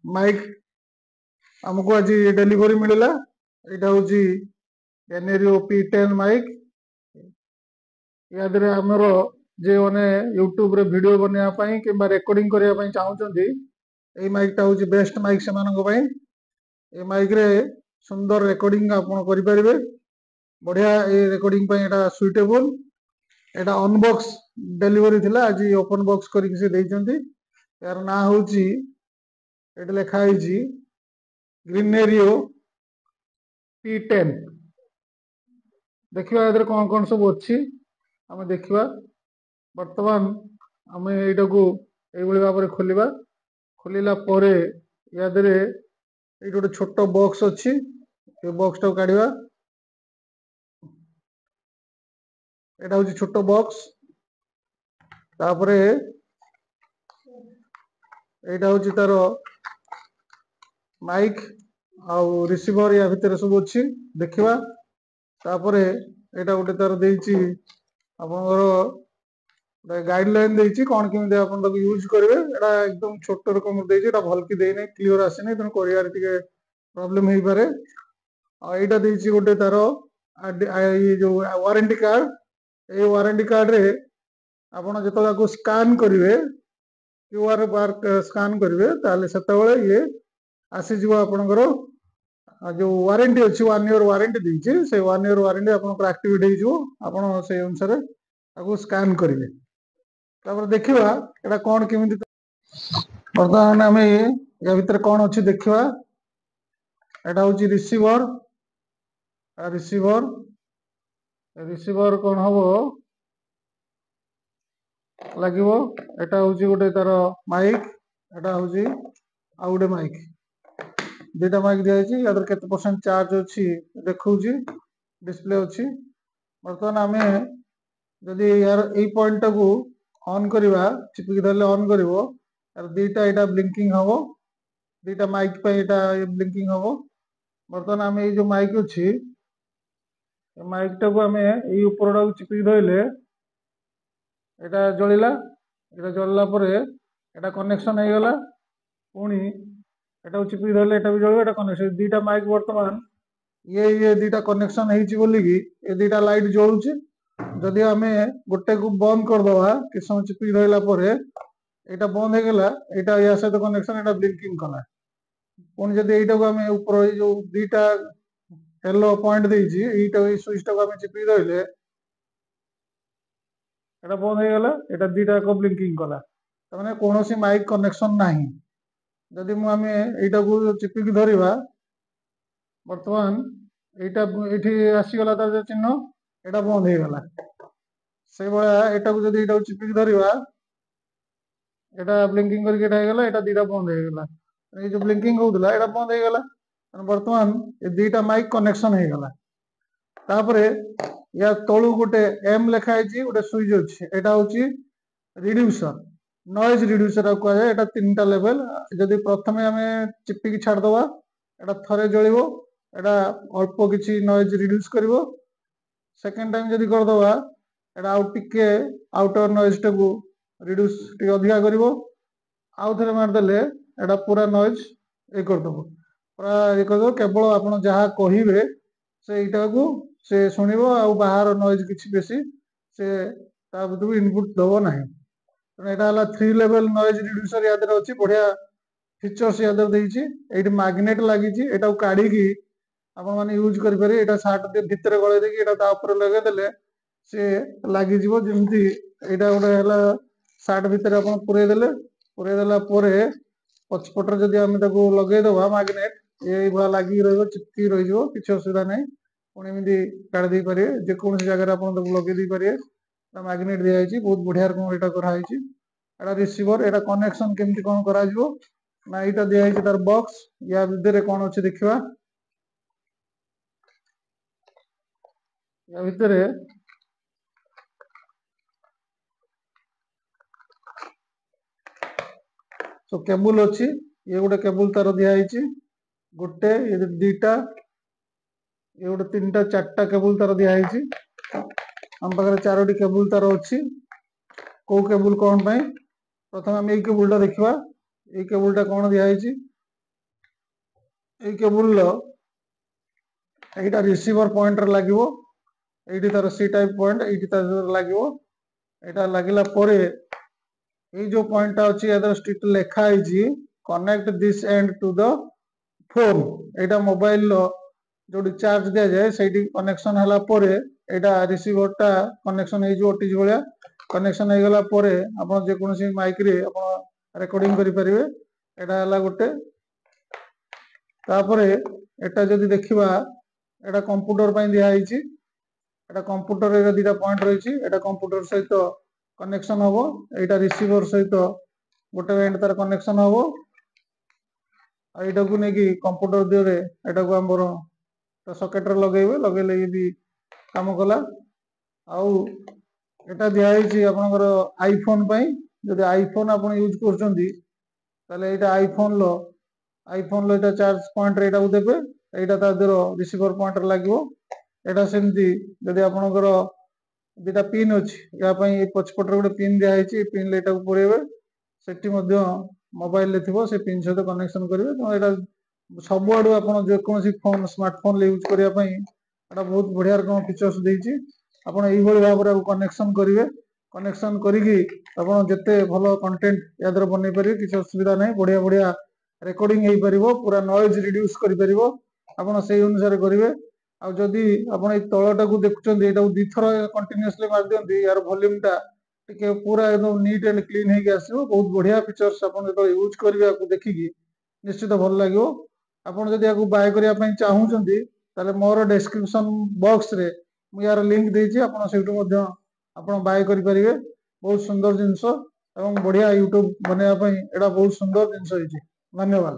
Mic आमको आज delivery मिलला। यहाँ हूँ एनएरियो P10 माइक। या आमर जे मैंने यूट्यूब रे वीडियो बनवाई कि रेकर्डिंग करने चाहते ये माइकटा हूँ बेस्ट माइक से ये माइक रे सुंदर रेकर्डिंग आप करें। बढ़िया ये रेकर्डिंग यहाँ सुइटेबल। यहाँ अनबॉक्स डेलीवरी थिला आज ओपन बॉक्स करके से देइचंती। यार ना हूँ ये लिखाई ग्रीनेरियो P10। देखिए ये कौन कौन सब अच्छी आम देखा। बर्तमान आम यहाँ को यही भाव में खोलिबा। खोलिला परे या गोटे छोट बॉक्स अच्छी ये बॉक्स टाक काढ़ा। यहाँ हूँ छोट बॉक्स। तापरे यहाँ हूँ तार माइक आउ रिसीवर या भितर सब अच्छी देखा। तापरे यहाँ गोटे तार देछि आपनकर गाइडलाइन देछि कौन केमिति आपन ताको यूज करेंगे। एटा एकदम छोट रकम देछि। एटा भल की देने क्लियर आसेनी तेन करियार टिके प्रॉब्लम हेई पारे। आ एटा देछि गोटे तार ये जो वारंटी कार्ड। ये वारंटी कार्ड रे आपन जतो स्कैन करेंगे क्यूआर बार स्कैन करेंगे ताले सेतेबेले ये आसी जीव आपनकर जो वारंटी अच्छी 1 ईयर वारंटी देछि से 1 ईयर वारंटी आपन एक्टिवेट हो जिवो। आपन से अनुसार ताको स्कैन करेंगे। तापर देखिबा एटा कोन केमिति वर्तमान आम या भितर कौन अच्छी देखा। एटा हूँ रिसीवर। रिसीवर रिसीवर कौन हम लगे। एटा हूँ गोटे तार माइक। एटा हूँ आउ गोटे माइक। दुटा माइक दिखाई या केते परसेंट चार्ज अच्छी देखा डिस्प्ले अच्छी। बर्तमान आम जदि यार यही पॉइंट टाकू ऑन करवा चिपिकी धरले ऑन करिवो यार दुटा यहाँ ब्लिंकिंग हम। दुटा माइक पे यहाँ ब्लिंकिंग हम। बर्तमान आम ये जो माइक अच्छी माइक टाकू आम यही ऊपर टाकू चिपिकी धरले यहाँ जलिला। यहाँ जलला परे यहाँ कनेक्शन हो गला। पुणी यहाँ चिपिकी धरले यहाँ भी जलिबो। यहाँ कनेक्शन दुटा माइक बर्तमान ये दुटा कनेक्शन होगी ये दुटा लाइट जलुची। जदि आम गोटे को बंद करदे कि समय चिपिकी धरला यहाँ बंद होगला यहाँ या सहित कनेक्शन यहाँ ब्लिंकिंग कला। पुणी जब यहाँ को आम ऊपर जो दुटा येलो पॉइंट देटा स्विच टाक आम चिपिकी धरले यहाँ बंद होगला यहाँ दुटा को ब्लिंकिंग कला। तमाने कौन सी माइक कनेक्शन ना। जदि आम यहाँ को चिपिकी धरवा बर्तमान ये आसीगला तार चिन्ह यहाँ बंद होगला। से भाया यहाँ को जब यहाँ चिपिकी धरवा यहाँ ब्लिंकिंग करके यहाँ दुटा बंद होगला। ये जो ब्लिंकिंग होता है बंद होगला। बर्तमान ये दुटा माइक कनेक्शन होगला। तापर या तलू गोटे एम लिखाई गोटे स्विच अच्छे। यहाँ हूँ रिड्यूसर नॉइज रिड्यूसर कहुए। यहाँ 3टा लेवल। जदि प्रथम आम चिपिकी छाड़दे यहाँ थरे जलिबो यहाँ अल्प किसी नॉइज रिड्यूस कर। सेकेंड टाइम जदि करदे यहाँ आउ टिके आउटर नॉइज टाकू रिड्यूस टिके अधिका कर। आउ थे मारदेले यहाँ पूरा नॉइज ये करदेव पूरा ये करदेव। केवल आप जहाँ कहे से यहाँ को से शुणव आ बाहर नॉइज किसी बेसी से भर इनपुट दब ना। यहाँ 3 लेवल नॉइज रिड्यूसर या अच्छी बढ़िया फीचर्स या ये मैग्नेट लगी। यहाँ काढ़ी आप यूज करें। यहाँ सार्ट भितर गले देखिए लगेदे सी लगे जमी यहाँ गोटे सार्ट भितर आप पुरेदेले पुरेदेला पछपटर जदि आम लगेद मैग्नेट ये लगी चिपकी रही असुविधा ना। पुणी एमती काढ़ी दे पारे जेको जगह आप लगे पारे। मैग्नेट दिखाई बहुत बढ़िया रकम यहाँ कराई। यहाँ रिसीवर यहाँ कनेक्शन केमती कौन करा ना यहाँ दिखाई तार बॉक्स या भितर कौन अच्छे देखा। या भितर सो केबुल अच्छी। ये गोटे केबुल तार दिखाई गोटे ये दुटा ये गोटे 3टा 4टा केबुल तार दिखाई। आम पाखे 4टी केबुल तार अच्छी। कौ केबुल कौन पाई प्रथम आम ये केबुलटा देखा। ये केबुलटा कौन दिखाई এই কেবুল এইটা রিসিভर पॉइंट रे লাগিব এইটি তার সি টাইপ পয়েন্ট এইটি তার লাগিব এটা লাগিলা পরে এই যে পয়েন্টটা আছে এদার স্ট্রিক্ট লেখা হইছি connect this end to the phone এটা মোবাইল जोड़ी चार्ज दिया जाए सही कनेक्शन हला परे एटा रिसीवर टा कनेक्शन हे जो ओटीजी भलिया कनेक्शन हे गला परे आपण जे कोनसी माइक रे आपण रेकॉर्डिंग करि परिबे एटा हला गोटे तापरे एटा जदी देखिबा एटा कंप्यूटर पई दिया आइची एटा कंप्यूटर रे दुटा पॉइंट रहिची एटा कंप्यूटर सहित कनेक्शन होबो एटा रिसीवर सहित गोटे एंड तार कनेक्शन होबो एटा को नेकी कंप्यूटर दिरे एटा को हमर तो सॉकेट रे लगेबे लगेले भी काम कला आउ एटा दिया आइची आपनकर आईफोन पई जदी आईफोन आपण यूज करचंदी ताले एटा आईफोन लो एटा चार्ज पॉइंट रे एटा को देबे एटा ता देरो रिसीवर पॉइंट रे लागिवो एटा सेमती जदी आपनकर दुटा पिन अछि या पई पछपट रे गोटे पिन दिया आइची पिन ले एटा को पुरेबे सेठी मध्य मोबाइल ले थिबो से पिन सहित कनेक्शन करिवे तो एटा सब आडू आपण जे कोनसी फोन स्मार्टफोन ले यूज करिया पई एटा बहुत बढ़िया रकम फीचर्स देइची आपण एई भली भाबरे कनेक्शन करिवे कनेक्शन करिकी आपण जत्ते भलो कंटेंट यादर बनै परिवे किछ असुविधा नै बढ़िया बढ़िया रेकॉर्डिंग हेई परिवो पूरा नॉइज रिड्यूस करि परिवो आपण सेई अनुसार करिवे आ जदी आपण ए तळटा को देखुचंदी एटा दी थरो कंटीन्यूअसली मार दियंती यार वॉल्यूम टा टिके पूरा एकदम नीट एंड क्लीन हेई आसीबो बहुत बढ़िया फीचर्स आपण जतो यूज करिवे को देखिकी निश्चित भल लागिवो आपण जदी याकू बाय करिया पई चाहुचंदी ताले मोर डिस्क्रिप्शन बॉक्स रे मु यार लिंक देइची आपण सेटु मध्य आपण बाय करि परिवे बहुत सुंदर जिंसो एवं बढ़िया यूट्यूब बनेया पई एटा बहुत सुंदर जिंसो हिची धन्यवाद।